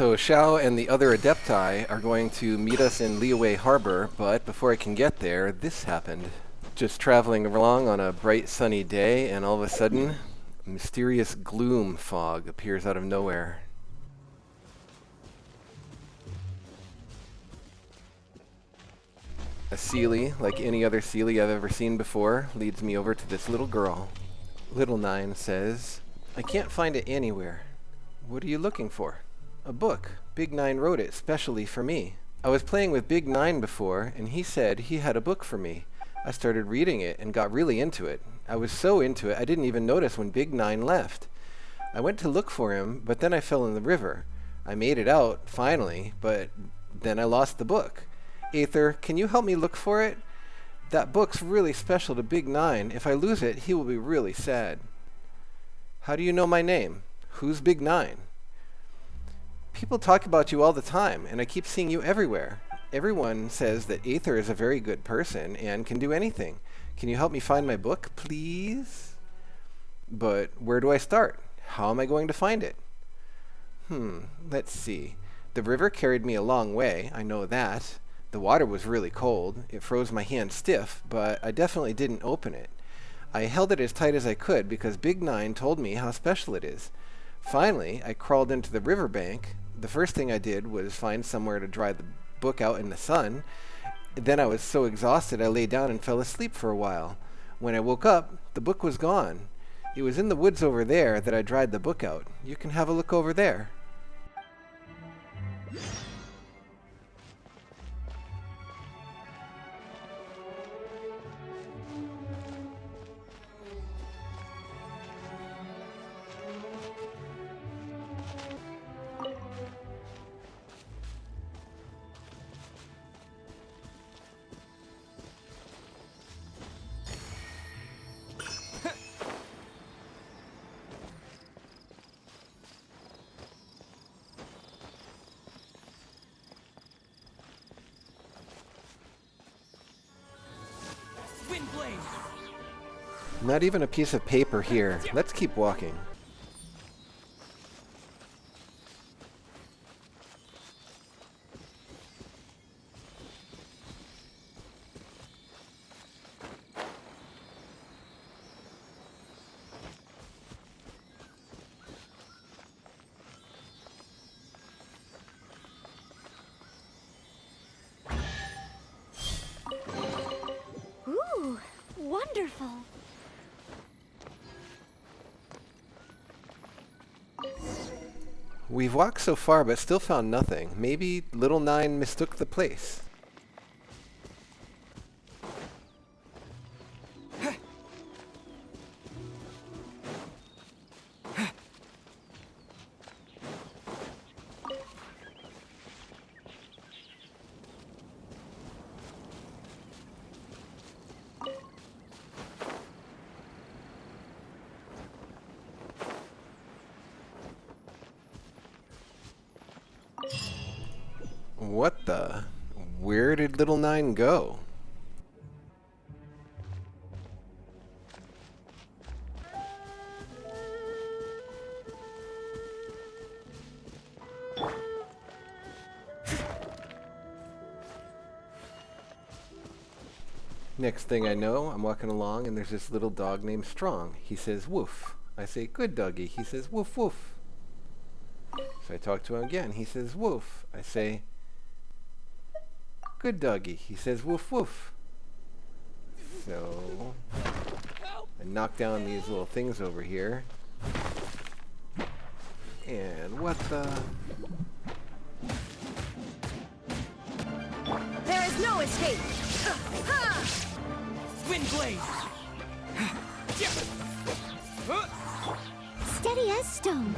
So Xiao and the other Adepti are going to meet us in Liyue Harbor, but before I can get there, this happened. Just traveling along on a bright sunny day, and all of a sudden, a mysterious gloom fog appears out of nowhere. A Seelie, like any other Seelie I've ever seen before, leads me over to this little girl. Little Nine says, "I can't find it anywhere." "What are you looking for?" "A book. Big Nine wrote it specially for me. I was playing with Big Nine before, and he said he had a book for me. I started reading it and got really into it. I was so into it I didn't even notice when Big Nine left. I went to look for him, but then I fell in the river. I made it out, finally, but then I lost the book. Aether, can you help me look for it? That book's really special to Big Nine. If I lose it, he will be really sad." "How do you know my name? Who's Big Nine?" "People talk about you all the time, and I keep seeing you everywhere. Everyone says that Aether is a very good person and can do anything. Can you help me find my book, please?" "But where do I start? How am I going to find it?" Let's see. The river carried me a long way, I know that. The water was really cold. It froze my hand stiff, but I definitely didn't open it. I held it as tight as I could because Big Nine told me how special it is. Finally, I crawled into the riverbank. The first thing I did was find somewhere to dry the book out in the sun. Then I was so exhausted I lay down and fell asleep for a while. When I woke up, the book was gone. It was in the woods over there that I dried the book out. You can have a look over there." Not even a piece of paper here. Let's keep walking. Ooh, wonderful. We've walked so far but still found nothing. Maybe Little Nine mistook the place. What the? Where did Little Nine go? Next thing I know, I'm walking along and there's this little dog named Strong. He says, "Woof." I say, "Good doggy." He says, "Woof, woof." So I talk to him again. He says, "Woof." I say, "Good doggy." He says, "Woof, woof." So I knock down these little things over here. And what the? There is no escape. Wind blade. Steady as stone.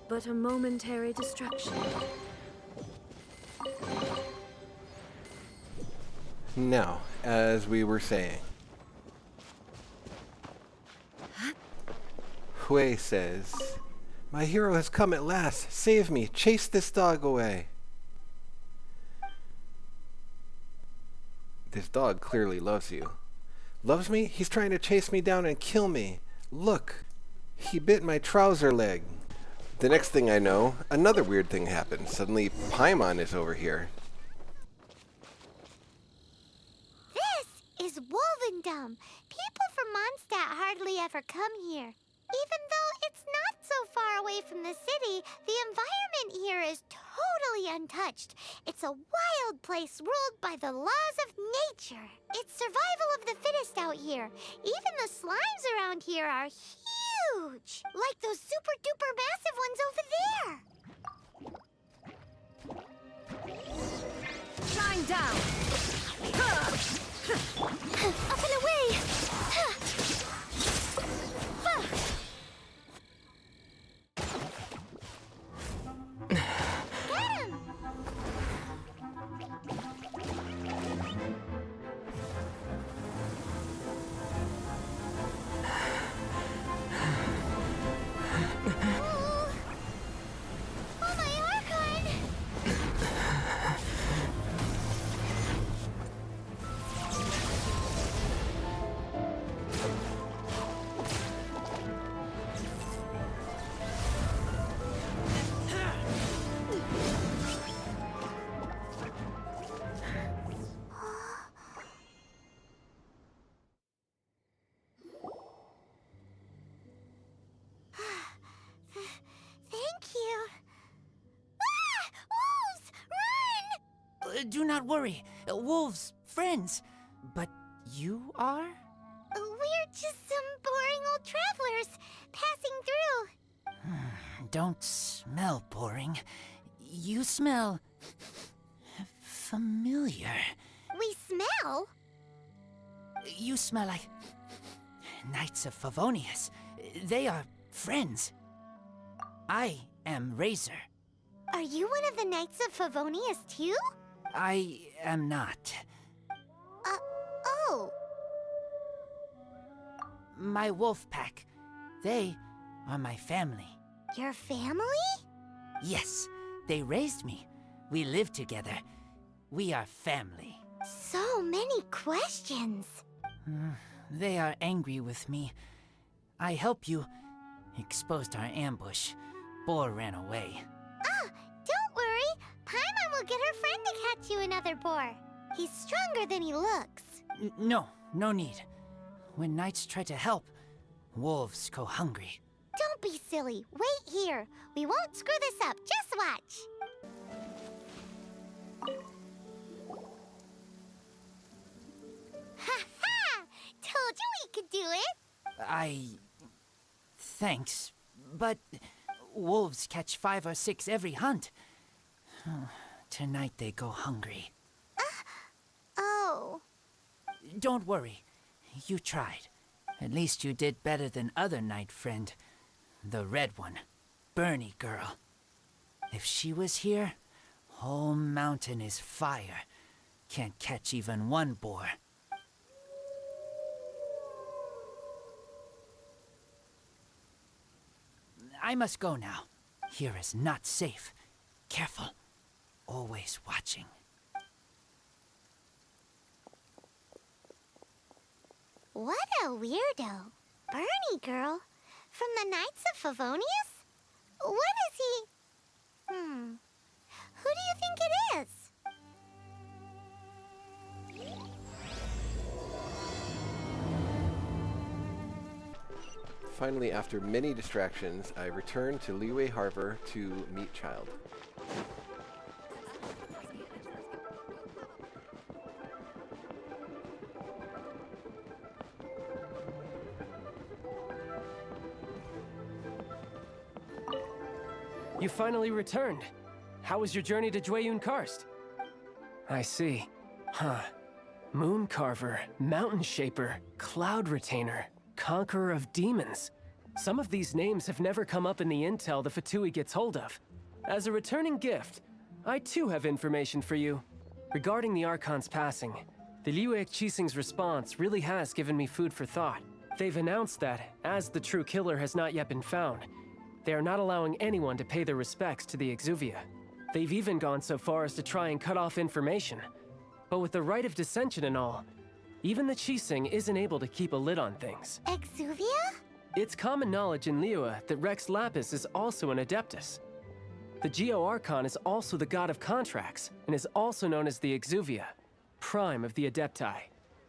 But a momentary distraction. Now, as we were saying, Hui says, "My hero has come at last. Save me. Chase this dog away." This dog clearly loves you. Loves me? He's trying to chase me down and kill me. Look, he bit my trouser leg. The next thing I know, another weird thing happens. Suddenly, Paimon is over here. This is Wolvendom. People from Mondstadt hardly ever come here. Even though it's not so far away from the city, the environment here is totally untouched. It's a wild place ruled by the laws of nature. It's survival of the fittest out here. Even the slimes around here are huge, like those super duper massive ones over there. Shine down! Up and away! Do not worry. Wolves, friends. But you are? We're just some boring old travelers passing through. Don't smell boring. You smell familiar. We smell? You smell like Knights of Favonius. They are friends. I am Razor. Are you one of the Knights of Favonius too? I am not. Oh. My wolf pack. They are my family. Your family? Yes, they raised me. We live together. We are family. So many questions. They are angry with me. I help you. Exposed our ambush. Boar ran away. Don't worry. Paimon will get her friend to catch you another boar. He's stronger than he looks. No need. When knights try to help, wolves go hungry. Don't be silly. Wait here. We won't screw this up. Just watch. Ha ha! Told you we could do it. Thanks, but wolves catch 5 or 6 every hunt. Tonight they go hungry. Oh. Don't worry. You tried. At least you did better than other knight friend. The red one. Bernie girl. If she was here, whole mountain is fire. Can't catch even one boar. I must go now. Here is not safe. Careful. Always watching. What a weirdo. Bernie girl. From the Knights of Favonius? What is he? Who do you think it is? Finally, after many distractions, I return to Liyue Harbor to meet Child. You finally returned. How was your journey to Jueyun Karst? I see. Huh. Moon Carver, Mountain Shaper, Cloud Retainer, Conqueror of Demons. Some of these names have never come up in the intel the Fatui gets hold of. As a returning gift, I too have information for you. Regarding the Archon's passing, the Liyue Qixing's response really has given me food for thought. They've announced that, as the true killer has not yet been found, they are not allowing anyone to pay their respects to the Exuvia. They've even gone so far as to try and cut off information. But with the rite of dissension and all, even the Qixing isn't able to keep a lid on things. Exuvia? It's common knowledge in Liyue that Rex Lapis is also an Adeptus. The Geo-Archon is also the god of contracts, and is also known as the Exuvia, prime of the Adepti.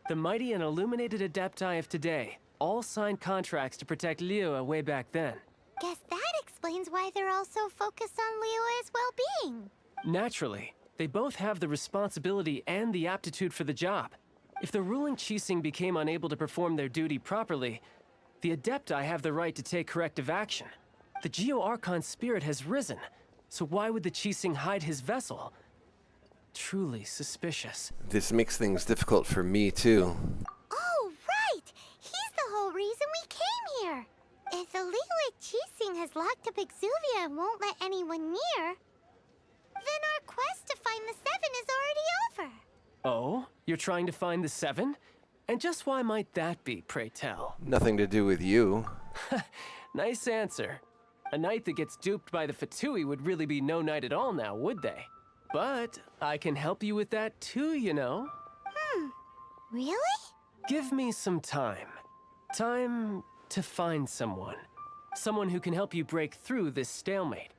The mighty and illuminated Adepti of today all signed contracts to protect Liyue way back then. Guess that explains why they're all so focused on Liyue's well-being. Naturally, they both have the responsibility and the aptitude for the job. If the ruling Qixing became unable to perform their duty properly, the Adepti have the right to take corrective action. The Geo-Archon's spirit has risen, so why would the Qixing hide his vessel? Truly suspicious. This makes things difficult for me, too. Oh, right! He's the whole reason we came here! If the Liyue Qixing has locked up Exuvia and won't let anyone near, then our quest to find the Seven is already over. Oh? You're trying to find the Seven? And just why might that be, pray tell? Nothing to do with you. Nice answer. A knight that gets duped by the Fatui would really be no knight at all now, would they? But I can help you with that too, you know. Really? Give me some time. Time to find someone. Someone who can help you break through this stalemate.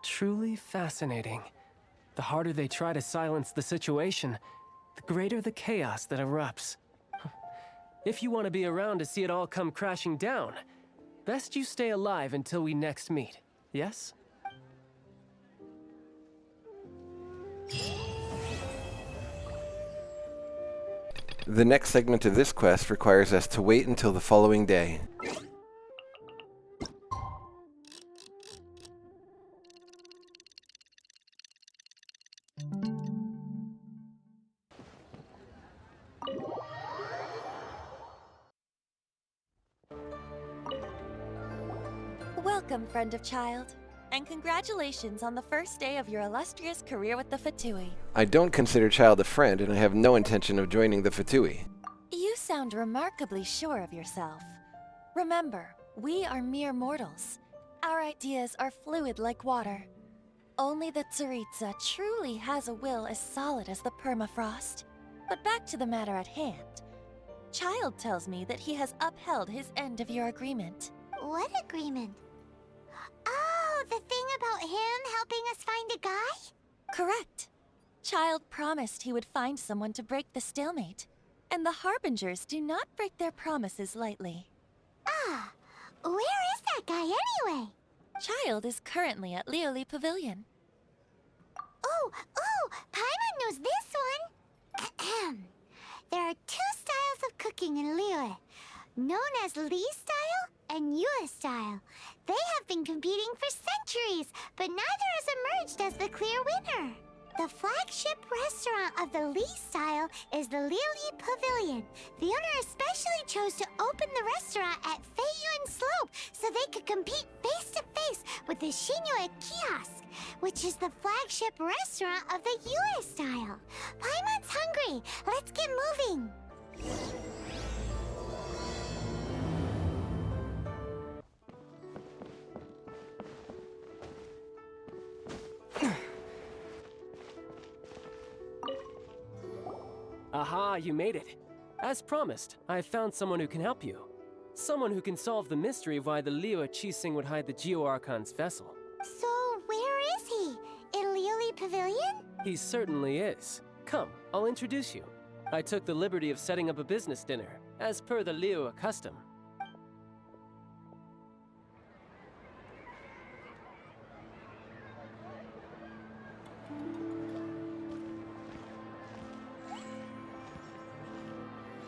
Truly fascinating. The harder they try to silence the situation, the greater the chaos that erupts. If you want to be around to see it all come crashing down, best you stay alive until we next meet, yes? The next segment of this quest requires us to wait until the following day. Welcome, friend of child, and congratulations on the first day of your illustrious career with the Fatui. I don't consider Child a friend, and I have no intention of joining the Fatui. You sound remarkably sure of yourself. Remember, we are mere mortals. Our ideas are fluid like water. Only the Tsaritsa truly has a will as solid as the permafrost. But back to the matter at hand. Child tells me that he has upheld his end of your agreement. What agreement? Oh, the thing about him helping us find a guy? Correct. Child promised he would find someone to break the stalemate. And the Harbingers do not break their promises lightly. Ah, where is that guy anyway? Child is currently at Lioli Pavilion. Oh, Paimon knows this one. There are two styles of cooking in Liyue, known as Li style and Yue style. They have been competing for centuries, but neither has emerged as the clear winner. The flagship restaurant of the Li style is the Lioli Pavilion. The owner especially chose to open the restaurant at Feiyuan Slope so they could compete face to face with the Shinue Kiosk, which is the flagship restaurant of the Yue style. Paimon's hungry. Let's get moving. Aha, you made it. As promised, I have found someone who can help you. Someone who can solve the mystery of why the Liyue Qixing would hide the Geo-Archon's vessel. So, where is he? In Lioli Pavilion? He certainly is. Come, I'll introduce you. I took the liberty of setting up a business dinner, as per the Liyue custom.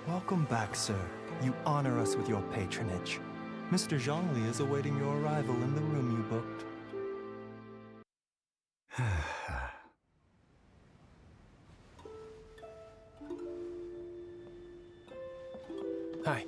Welcome back, sir. You honor us with your patronage. Mr. Zhongli is awaiting your arrival in the room you booked. Hi.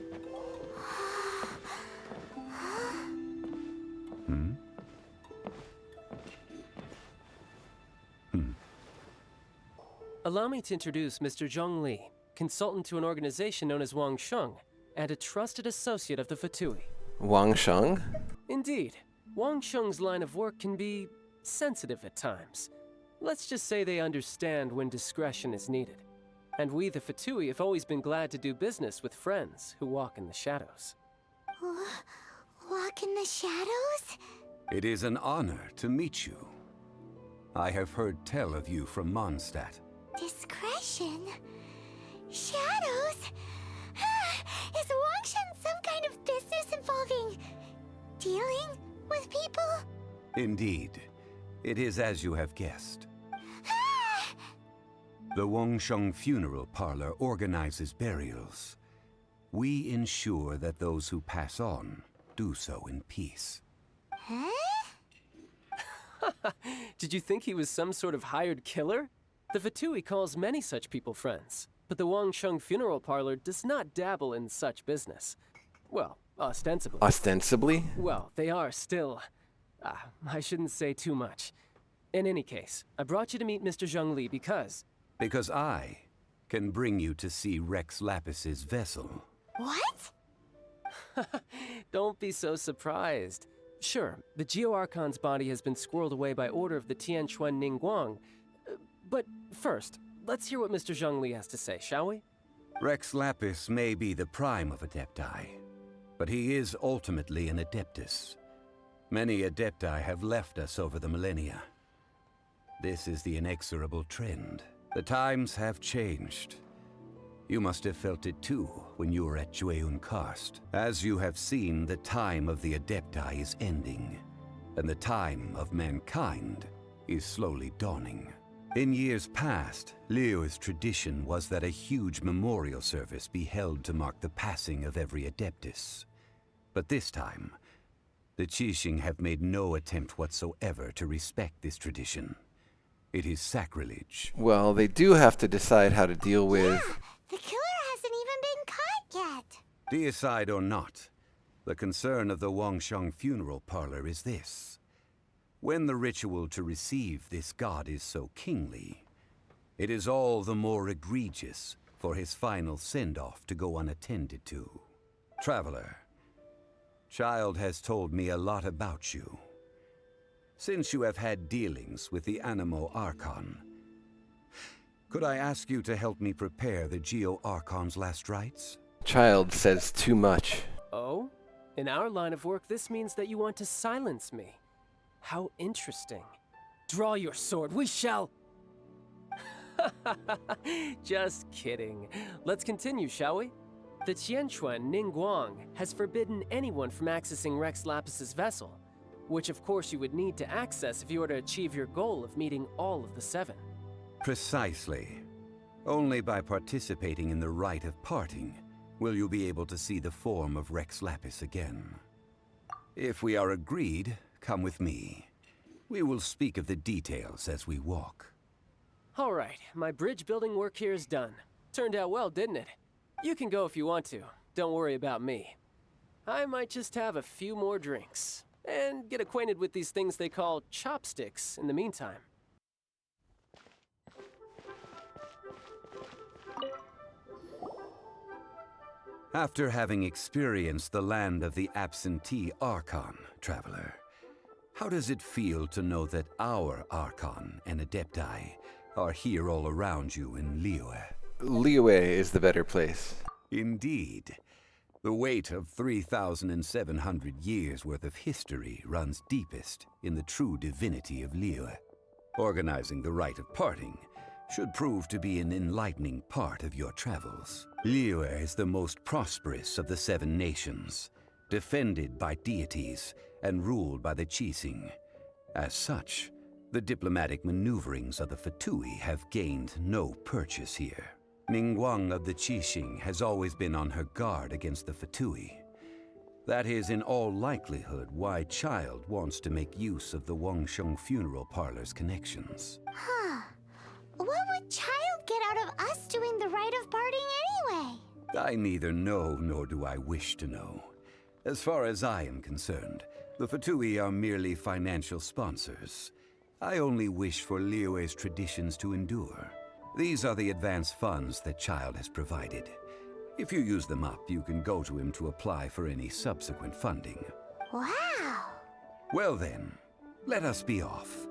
Allow me to introduce Mr. Zhongli, consultant to an organization known as Wang Sheng, and a trusted associate of the Fatui. Wang Sheng? Indeed, Wang Sheng's line of work can be sensitive at times. Let's just say they understand when discretion is needed. And we, the Fatui, have always been glad to do business with friends who walk in the shadows. Walk in the shadows? It is an honor to meet you. I have heard tell of you from Mondstadt. Discretion? Shadows? Is Wangshan some kind of business involving dealing with people? Indeed. It is as you have guessed. The Wangsheng Funeral Parlor organizes burials. We ensure that those who pass on do so in peace. Huh? Did you think he was some sort of hired killer? The Fatui calls many such people friends, but the Wangsheng Funeral Parlor does not dabble in such business. Well, ostensibly. Ostensibly? Well, they are still... I shouldn't say too much. In any case, I brought you to meet Mr. Zhongli because... Because I can bring you to see Rex Lapis's vessel. What? Don't be so surprised. Sure, the Geo-Archon's body has been squirreled away by order of the Tianquan Ningguang. But first, let's hear what Mr. Zhongli has to say, shall we? Rex Lapis may be the prime of Adepti, but he is ultimately an Adeptus. Many Adepti have left us over the millennia. This is the inexorable trend. The times have changed. You must have felt it too when you were at Jueyun Karst. As you have seen, the time of the Adepti is ending, and the time of mankind is slowly dawning. In years past, Liyue's tradition was that a huge memorial service be held to mark the passing of every Adeptus. But this time, the Qixing have made no attempt whatsoever to respect this tradition. It is sacrilege. Well, they do have to decide how to deal with... Yeah, the killer hasn't even been caught yet. Deicide or not, the concern of the Wangsheng Funeral Parlor is this. When the ritual to receive this god is so kingly, it is all the more egregious for his final send-off to go unattended to. Traveler, Child has told me a lot about you. Since you have had dealings with the Animo Archon, could I ask you to help me prepare the Geo-Archon's last rites? Child says too much. Oh? In our line of work, this means that you want to silence me. How interesting. Draw your sword, we shall... Just kidding. Let's continue, shall we? The Tianquan Ningguang has forbidden anyone from accessing Rex Lapis's vessel, which of course you would need to access if you were to achieve your goal of meeting all of the 7. Precisely. Only by participating in the rite of parting will you be able to see the form of Rex Lapis again. If we are agreed, come with me. We will speak of the details as we walk. All right, my bridge building work here is done. Turned out well, didn't it? You can go if you want to. Don't worry about me. I might just have a few more drinks and get acquainted with these things they call chopsticks in the meantime. After having experienced the land of the absentee Archon, Traveler, how does it feel to know that our Archon and Adepti are here all around you in Liyue? Liyue is the better place. Indeed. The weight of 3,700 years' worth of history runs deepest in the true divinity of Liyue. Organizing the rite of parting should prove to be an enlightening part of your travels. Liyue is the most prosperous of the 7 nations, defended by deities and ruled by the Qixing. As such, the diplomatic maneuverings of the Fatui have gained no purchase here. Ningguang of the Qixing has always been on her guard against the Fatui. That is in all likelihood why Child wants to make use of the Wangsheng Funeral Parlor's connections. Huh. What would Child get out of us doing the rite of parting anyway? I neither know nor do I wish to know. As far as I am concerned, the Fatui are merely financial sponsors. I only wish for Liyue's traditions to endure. These are the advance funds that Child has provided. If you use them up, you can go to him to apply for any subsequent funding. Wow! Well then, let us be off.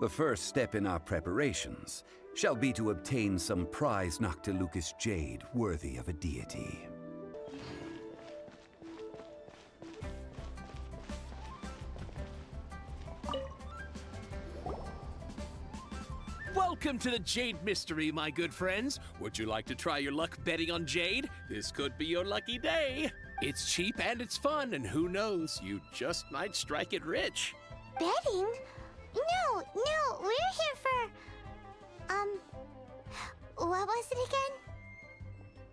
The first step in our preparations shall be to obtain some prize Noctilucous jade worthy of a deity. Welcome to the Jade Mystery, my good friends. Would you like to try your luck betting on Jade? This could be your lucky day. It's cheap and it's fun, and who knows, you just might strike it rich. Betting? No, we're here for... what was it again?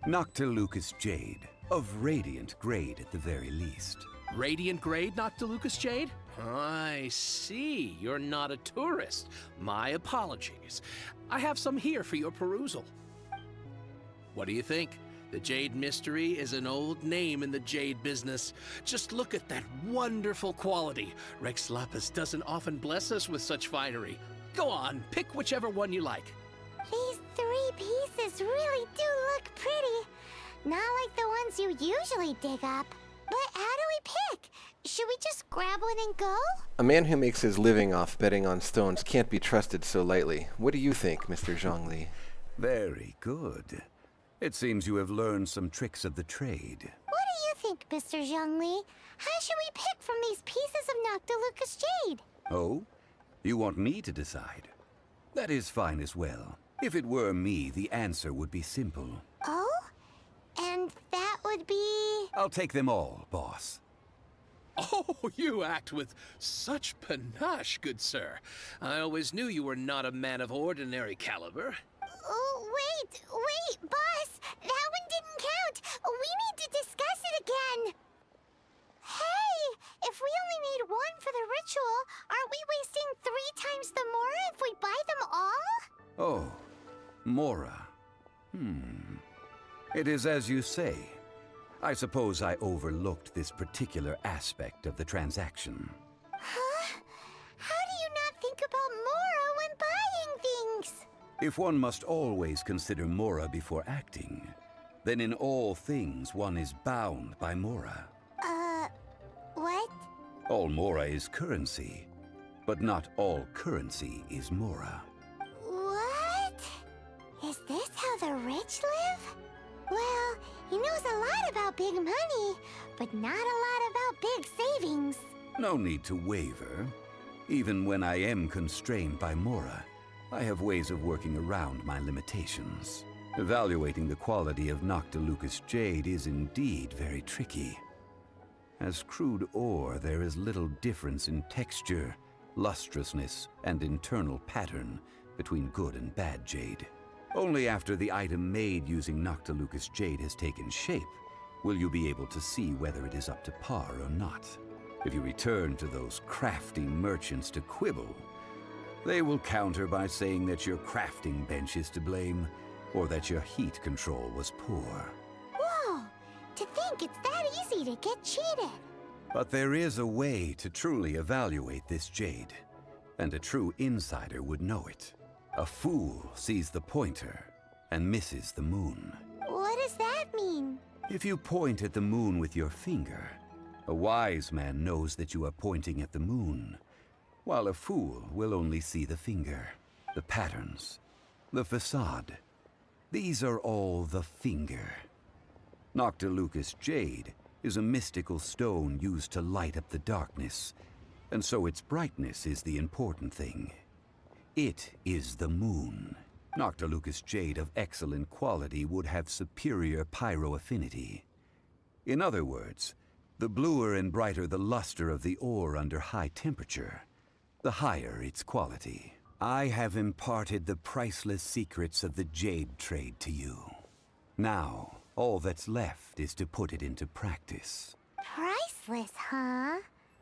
Noctilucous jade, of radiant grade at the very least. Radiant grade, Noctilucous jade? I see. You're not a tourist. My apologies. I have some here for your perusal. What do you think? The Jade Mystery is an old name in the jade business. Just look at that wonderful quality. Rex Lapis doesn't often bless us with such finery. Go on, pick whichever one you like. These 3 pieces really do look pretty. Not like the ones you usually dig up. But how do we pick? Should we just grab one and go? A man who makes his living off betting on stones can't be trusted so lightly. What do you think, Mr. Zhongli? Very good. It seems you have learned some tricks of the trade. What do you think, Mr. Zhongli? How should we pick from these pieces of Noctilucous jade? Oh? You want me to decide? That is fine as well. If it were me, the answer would be simple. Oh? And that would be... I'll take them all, boss. Oh, you act with such panache, good sir. I always knew you were not a man of ordinary caliber. Oh, wait, boss! That one didn't count! We need to discuss it again! Hey! If we only need one for the ritual, aren't we wasting 3 times the Mora if we buy them all? Oh, Mora. It is as you say. I suppose I overlooked this particular aspect of the transaction. Huh? How do you not think about Mora when buying things? If one must always consider Mora before acting, then in all things one is bound by Mora. What? All Mora is currency, but not all currency is Mora. What? Is this how the rich live? Well, he knows a lot about big money, but not a lot about big savings. No need to waver. Even when I am constrained by Mora, I have ways of working around my limitations. Evaluating the quality of Noctilucous jade is indeed very tricky. As crude ore, there is little difference in texture, lustrousness, and internal pattern between good and bad jade. Only after the item made using Noctilucous jade has taken shape will you be able to see whether it is up to par or not. If you return to those crafting merchants to quibble, they will counter by saying that your crafting bench is to blame, or that your heat control was poor. Whoa! To think it's that easy to get cheated. But there is a way to truly evaluate this jade, and a true insider would know it. A fool sees the pointer and misses the moon. What does that mean? If you point at the moon with your finger, a wise man knows that you are pointing at the moon, while a fool will only see the finger, the patterns, the facade. These are all the finger. Noctilucous jade is a mystical stone used to light up the darkness, and so its brightness is the important thing. It is the moon. Noctilucous jade of excellent quality would have superior pyroaffinity. In other words, the bluer and brighter the luster of the ore under high temperature, the higher its quality. I have imparted the priceless secrets of the jade trade to you. Now, all that's left is to put it into practice. Priceless, huh?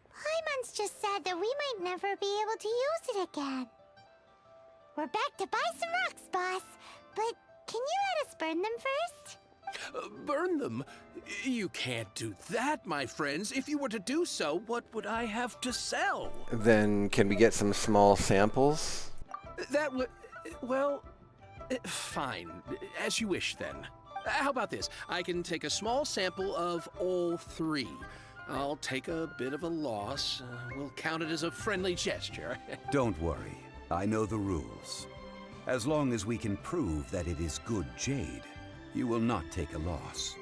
Paimon's just said that we might never be able to use it again. We're back to buy some rocks, boss. But can you let us burn them first? Burn them? You can't do that, my friends. If you were to do so, what would I have to sell? Then can we get some small samples? That would... well... fine. As you wish, then. How about this? I can take a small sample of all 3. I'll take a bit of a loss. We'll count it as a friendly gesture. Don't worry. I know the rules. As long as we can prove that it is good jade, you will not take a loss.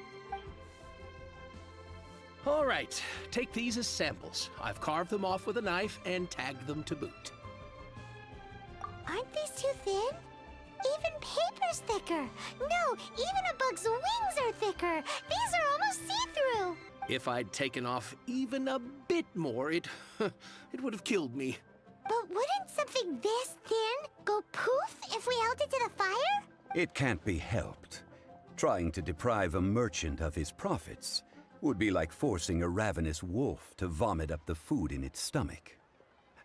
All right, take these as samples. I've carved them off with a knife and tagged them to boot. Aren't these too thin? Even paper's thicker. No, even a bug's wings are thicker. These are almost see-through. If I'd taken off even a bit more, it would have killed me. But wouldn't something this thin go poof if we held it to the fire? It can't be helped. Trying to deprive a merchant of his profits would be like forcing a ravenous wolf to vomit up the food in its stomach.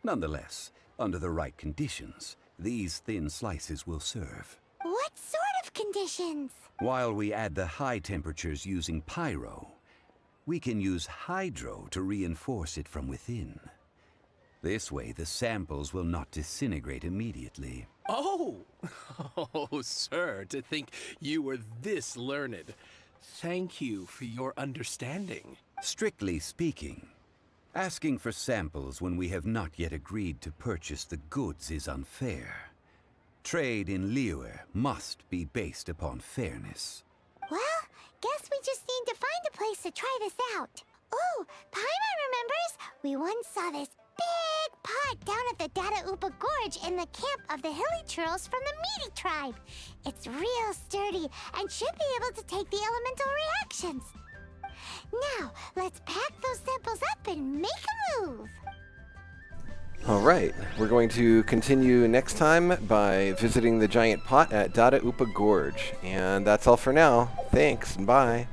Nonetheless, under the right conditions, these thin slices will serve. What sort of conditions? While we add the high temperatures using pyro, we can use hydro to reinforce it from within. This way, the samples will not disintegrate immediately. Oh! Oh, sir, to think you were this learned. Thank you for your understanding. Strictly speaking, asking for samples when we have not yet agreed to purchase the goods is unfair. Trade in Liyue must be based upon fairness. Well, guess we just need to find a place to try this out. Ooh, Paimon remembers we once saw this big pot down at the Dada Upa Gorge in the camp of the Hilly Churls from the Meaty tribe. It's real sturdy and should be able to take the elemental reactions. Now, let's pack those samples up and make a move. Alright, we're going to continue next time by visiting the giant pot at Dada Upa Gorge. And that's all for now. Thanks, and bye.